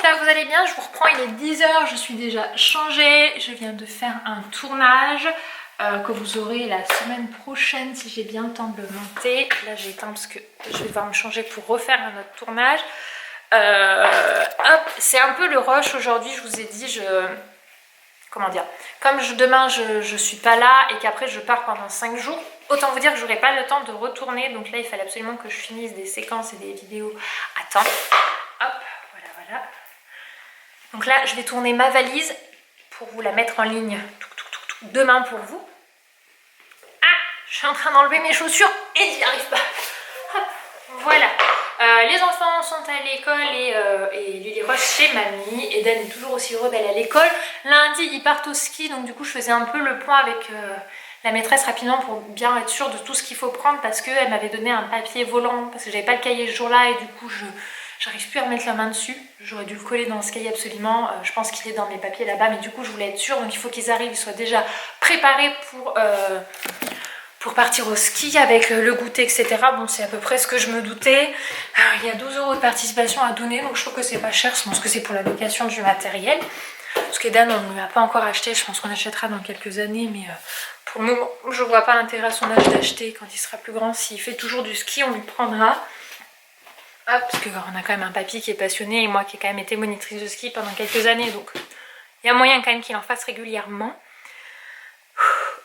j'espère que vous allez bien. Je vous reprends, il est 10 h, je suis déjà changée. Je viens de faire un tournage que vous aurez la semaine prochaine si j'ai bien le temps de le monter. Là j'ai éteint parce que je vais devoir me changer pour refaire un autre tournage. Hop, c'est un peu le rush aujourd'hui, je vous ai dit, comment dire, comme demain je suis pas là et qu'après je pars pendant 5 jours, autant vous dire que j'aurai pas le temps de retourner. Donc là il fallait absolument que je finisse des séquences et des vidéos à temps. Hop, voilà. Donc là je vais tourner ma valise pour vous la mettre en ligne demain pour vous. Ah, je suis en train d'enlever mes chaussures et j'y arrive pas. Hop, voilà. Les enfants sont à l'école et Lily Roche chez mamie. Eden est toujours aussi heureux d'aller à l'école. Lundi ils partent au ski, donc du coup je faisais un peu le point avec la maîtresse rapidement pour bien être sûre de tout ce qu'il faut prendre, parce qu'elle m'avait donné un papier volant parce que j'avais pas le cahier ce jour-là et du coup j'arrive plus à remettre la main dessus. J'aurais dû le coller dans ce cahier absolument. Je pense qu'il est dans mes papiers là-bas, mais du coup je voulais être sûre, donc il faut qu'ils arrivent, ils soient déjà préparés pour partir au ski avec le goûter, etc. Bon, c'est à peu près ce que je me doutais. Il y a 12 € de participation à donner, donc je trouve que c'est pas cher. Je pense que c'est pour la location du matériel. Parce qu'Eden, on ne lui a pas encore acheté. Je pense qu'on achètera dans quelques années, mais pour le moment, je vois pas l'intérêt à son âge d'acheter. Quand il sera plus grand, s'il fait toujours du ski, on lui prendra. Hop, parce qu'on a quand même un papy qui est passionné et moi qui ai quand même été monitrice de ski pendant quelques années, donc il y a moyen quand même qu'il en fasse régulièrement.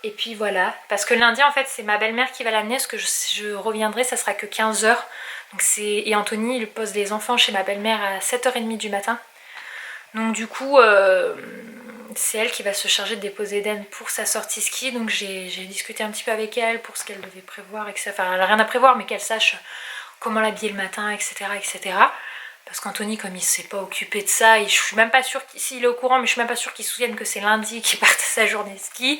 Et puis voilà, parce que lundi en fait c'est ma belle-mère qui va l'amener, parce que je reviendrai, ça sera que 15 h. Donc et Anthony il pose les enfants chez ma belle-mère à 7 h 30 du matin. Donc du coup c'est elle qui va se charger de déposer Eden pour sa sortie ski. Donc j'ai discuté un petit peu avec elle pour ce qu'elle devait prévoir, etc. Enfin elle n'a rien à prévoir, mais qu'elle sache comment l'habiller le matin, etc. Parce qu'Anthony, comme il ne s'est pas occupé de ça, je suis même pas sûre s'il est au courant, mais je suis même pas sûre qu'il se souvienne que c'est lundi qu'il parte sa journée ski.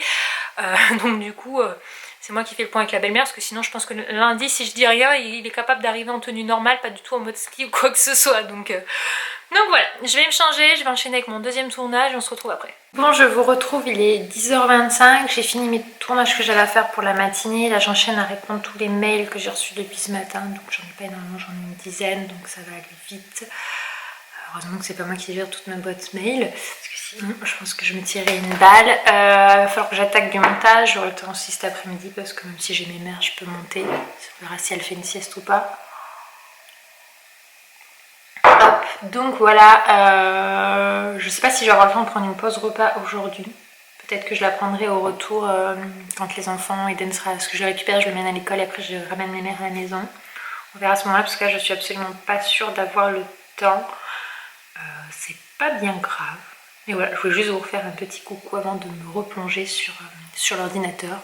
Donc du coup, c'est moi qui fais le point avec la belle-mère, parce que sinon je pense que lundi, si je dis rien, il est capable d'arriver en tenue normale, pas du tout en mode ski ou quoi que ce soit. Donc voilà, je vais me changer, je vais enchaîner avec mon deuxième tournage, on se retrouve après. Bon, je vous retrouve, il est 10 h 25, j'ai fini mes tournages que j'avais à faire pour la matinée. Là j'enchaîne à répondre tous les mails que j'ai reçus depuis ce matin, donc j'en ai pas énormément, j'en ai une dizaine, donc ça va aller vite. Heureusement que c'est pas moi qui gère toute ma boîte mail, parce que sinon je pense que je me tirerais une balle. Il va falloir que j'attaque du montage, j'aurai le temps aussi cet après-midi, parce que même si j'ai mes mères, je peux monter. On verra si elle fait une sieste ou pas. Hop, donc voilà, je sais pas si j'aurai le temps de prendre une pause repas aujourd'hui. Peut-être que je la prendrai au retour quand les enfants, Eden sera, parce que je le récupère, je le mène à l'école et après je ramène mes mères à la maison. On verra à ce moment-là, parce que là je suis absolument pas sûre d'avoir le temps. C'est pas bien grave. Mais voilà, je voulais juste vous refaire un petit coucou avant de me replonger sur l'ordinateur.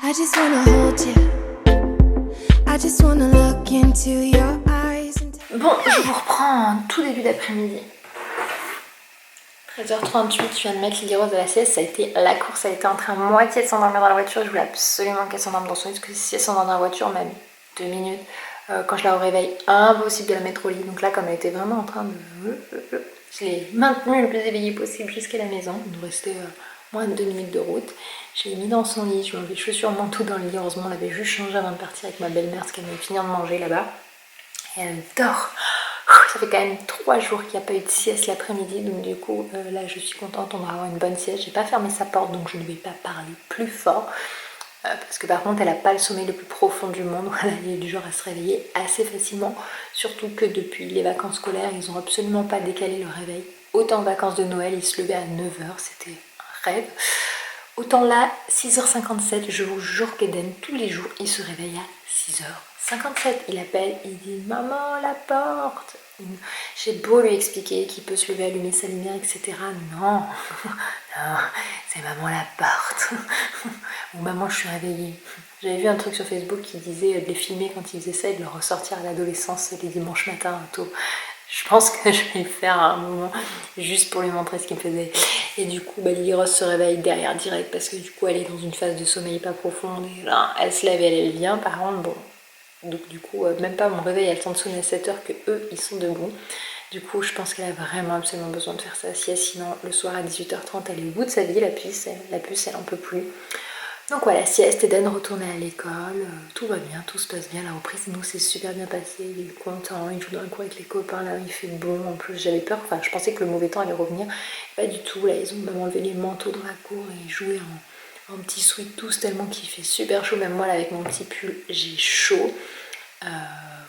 I just wanna hold you. I just wanna look into your eyes. Bon, je vous reprends en tout début d'après-midi. 13h38, je viens de mettre Lily Rose à la sieste, ça a été la course, elle était en train moitié de s'endormir dans la voiture, je voulais absolument qu'elle s'endorme dans son lit, parce que si elle s'endort dans la voiture, même 2 minutes, quand je la réveille, impossible de la mettre au lit. Donc là, comme elle était vraiment en train de... Je l'ai maintenue le plus éveillée possible jusqu'à la maison, il nous restait moins de 2 minutes de route. Je l'ai mis dans son lit, je lui ai enlevé chaussures, manteau dans le lit, heureusement on l'avait juste changé avant de partir avec ma belle-mère, parce qu'elle venait de finir de manger là-bas. Et elle dort. Ça fait quand même 3 jours qu'il n'y a pas eu de sieste l'après-midi, donc du coup là je suis contente, on va avoir une bonne sieste. J'ai pas fermé sa porte, donc je ne vais pas parler plus fort, parce que par contre elle n'a pas le sommeil le plus profond du monde. Voilà, elle est du genre à se réveiller assez facilement, surtout que depuis les vacances scolaires ils n'ont absolument pas décalé le réveil. Autant en vacances de Noël ils se levaient à 9 h, c'était un rêve. Autant là, 6h57, je vous jure qu'Eden, tous les jours, il se réveille à 6h57. Il appelle, il dit « Maman, la porte !» J'ai beau lui expliquer qu'il peut se lever, allumer sa lumière, etc. Non, non, c'est maman la porte. Ou maman je suis réveillée. J'avais vu un truc sur Facebook qui disait de les filmer quand ils faisaient ça et de le ressortir à l'adolescence les dimanches matins tôt. Je pense que je vais le faire à un moment juste pour lui montrer ce qu'il faisait. Et du coup Lily Rose se réveille derrière direct, parce que du coup elle est dans une phase de sommeil pas profonde et là elle se lève et elle vient. Par contre bon, donc du coup même pas mon réveil a le temps de sonner à 7 h que eux ils sont debout. Du coup je pense qu'elle a vraiment absolument besoin de faire sa sieste, sinon le soir à 18h30 elle est au bout de sa vie, la puce elle en peut plus. Donc voilà, sieste, Eden retourné à l'école, tout va bien, tout se passe bien, la reprise, nous c'est super bien passé, il est content, il joue dans le cours avec les copains, là il fait bon, en plus j'avais peur, enfin je pensais que le mauvais temps allait revenir, pas du tout, là ils ont même enlevé les manteaux dans la cour et ils jouaient en petit sweat tous tellement qu'il fait super chaud, même moi là avec mon petit pull j'ai chaud,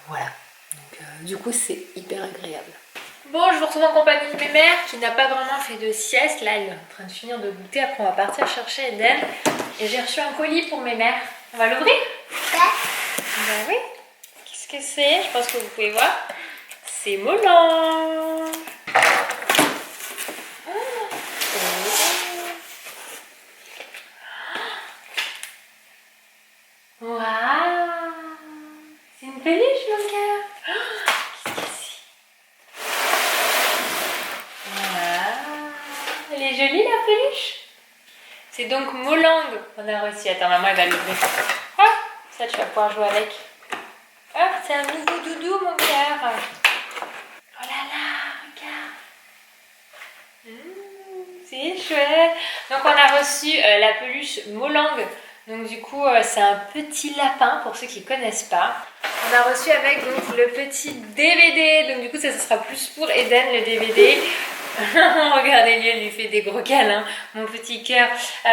voilà, donc du coup c'est hyper agréable. Bon, je vous retrouve en compagnie de mes mères qui n'a pas vraiment fait de sieste. Là, elle est en train de finir de goûter. Après, on va partir chercher Eden. Et j'ai reçu un colis pour mes mères. On va l'ouvrir? Ouais. Ben oui. Qu'est-ce que c'est? Je pense que vous pouvez voir. C'est Molang. Waouh! C'est une peluche, mon cœur. Qu'est-ce que c'est? Elle est jolie la peluche. C'est donc Molang qu'on a reçu. Attends, maman elle va l'ouvrir. Ah, ça tu vas pouvoir jouer avec. Ah, c'est un nouveau doudou mon cœur. Oh là là, regarde. C'est chouette. Donc on a reçu la peluche Molang. Donc du coup c'est un petit lapin pour ceux qui ne connaissent pas. On a reçu avec donc le petit DVD. Donc du coup ça ce sera plus pour Eden le DVD. Regardez-lui, elle lui fait des gros câlins, mon petit cœur.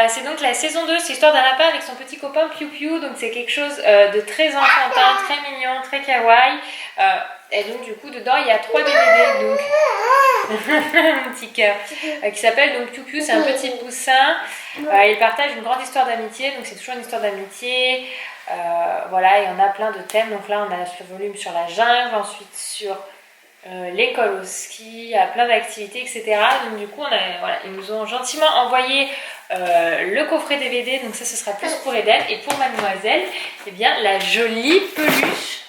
C'est donc la saison 2, c'est l'histoire d'un lapin avec son petit copain Piu Piu. Donc c'est quelque chose de très enfantin, très mignon, très kawaii. Et donc du coup dedans il y a 3 DVD. Donc mon petit cœur. Qui s'appelle donc Piu Piu, c'est un petit poussin. Il partage une grande histoire d'amitié. Donc c'est toujours une histoire d'amitié. Voilà, il y en a plein de thèmes. Donc là on a ce volume sur la jungle, ensuite sur l'école au ski, il y a plein d'activités, etc. Donc du coup, voilà, ils nous ont gentiment envoyé le coffret DVD. Donc ça, ce sera plus pour Eden. Et pour mademoiselle, eh bien, la jolie peluche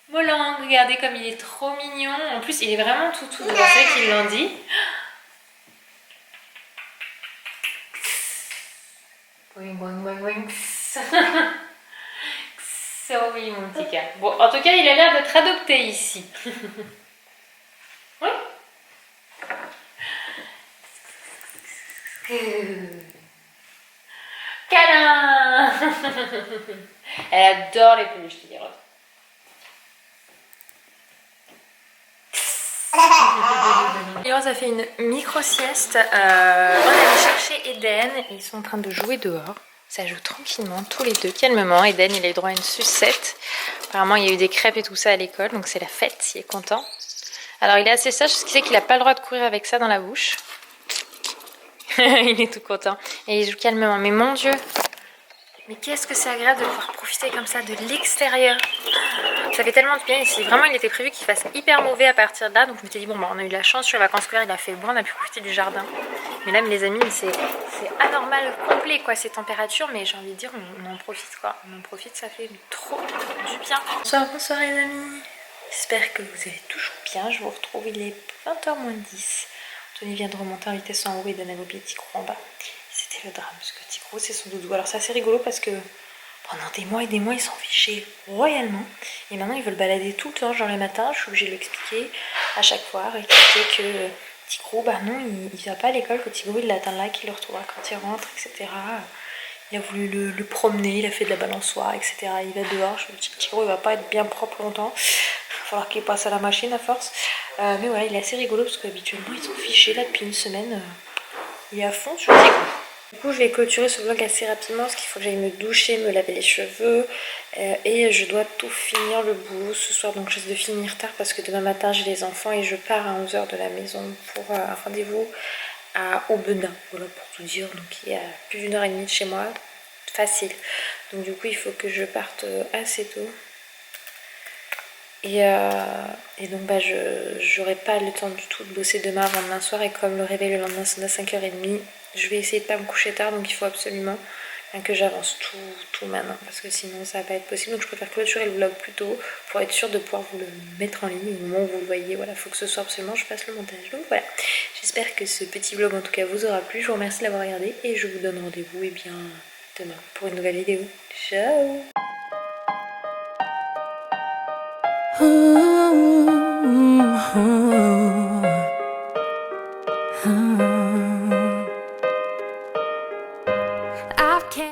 Molang. Regardez comme il est trop mignon. En plus, il est vraiment tout doux. C'est vrai qu'ils l'ont dit. Boing, boing, boing, boing. So oui, mon petit cœur. Bon, en tout cas, il a l'air d'être adopté ici. Oui. Câlin. Elle adore les peluches, je te dis. Rose a fait une micro-sieste. On allait chercher Eden. Ils sont en train de jouer dehors. Ça joue tranquillement, tous les deux, calmement. Eden, il a eu droit à une sucette. Apparemment, il y a eu des crêpes et tout ça à l'école, donc c'est la fête, il est content. Alors, il est assez sage, ce qui fait qu'il n'a pas le droit de courir avec ça dans la bouche. Il est tout content. Et il joue calmement. Mais mon Dieu, mais qu'est-ce que c'est agréable de pouvoir profiter comme ça de l'extérieur. Ça fait tellement de bien ici. Vraiment, il était prévu qu'il fasse hyper mauvais à partir de là. Donc je m'étais dit, bon, bah, on a eu la chance sur les vacances scolaires, il a fait bon, on a pu profiter du jardin. Mais là, les amis, c'est anormal complet, quoi, ces températures. Mais j'ai envie de dire, on en profite, quoi. On en profite, ça fait trop du bien. Bonsoir les amis. J'espère que vous allez toujours bien. Je vous retrouve, il est 20h moins 10. Anthony vient de remonter en vitesse en haut et d'en oublié Ticrou en bas. C'était le drame, parce que Ticrou, c'est son doudou. Alors c'est assez rigolo parce que pendant des mois et des mois, ils s'en fichaient royalement. Et maintenant, ils veulent balader tout le temps, genre les matins. Je suis obligée de l'expliquer à chaque fois, expliquer que Ticrou, bah non, il va pas à l'école, que Ticrou, il l'atteint là, qu'il le retrouvera quand il rentre, etc. Il a voulu le promener, il a fait de la balançoire, etc. Il va dehors. Je me dis, Ticrou, il va pas être bien propre longtemps. Il va falloir qu'il passe à la machine à force. Mais voilà, il est assez rigolo parce qu'habituellement, ils sont fichés là depuis une semaine. Il est à fond sur Ticrou. Du coup, je vais clôturer ce vlog assez rapidement parce qu'il faut que j'aille me doucher, me laver les cheveux et je dois tout finir le boulot ce soir. Donc, je risque de finir tard parce que demain matin, j'ai les enfants et je pars à 11 h de la maison pour un rendez-vous à Aubenas. Voilà, pour tout dire. Donc, il y a plus d'1 h 30 de chez moi. Facile. Donc, du coup, il faut que je parte assez tôt. Et donc bah, je n'aurai pas le temps du tout de bosser demain avant demain soir. Et comme le réveil le lendemain sonne à 5 h 30, je vais essayer de pas me coucher tard. Donc il faut absolument que j'avance tout maintenant, parce que sinon ça va pas être possible. Donc je préfère clôturer le vlog plus tôt pour être sûre de pouvoir vous le mettre en ligne au moment où vous le voyez. Voilà, il faut que ce soit absolument je fasse le montage. Donc voilà, j'espère que ce petit vlog en tout cas vous aura plu. Je vous remercie de l'avoir regardé et je vous donne rendez-vous bien demain pour une nouvelle vidéo. Ciao. Oh, oh, oh.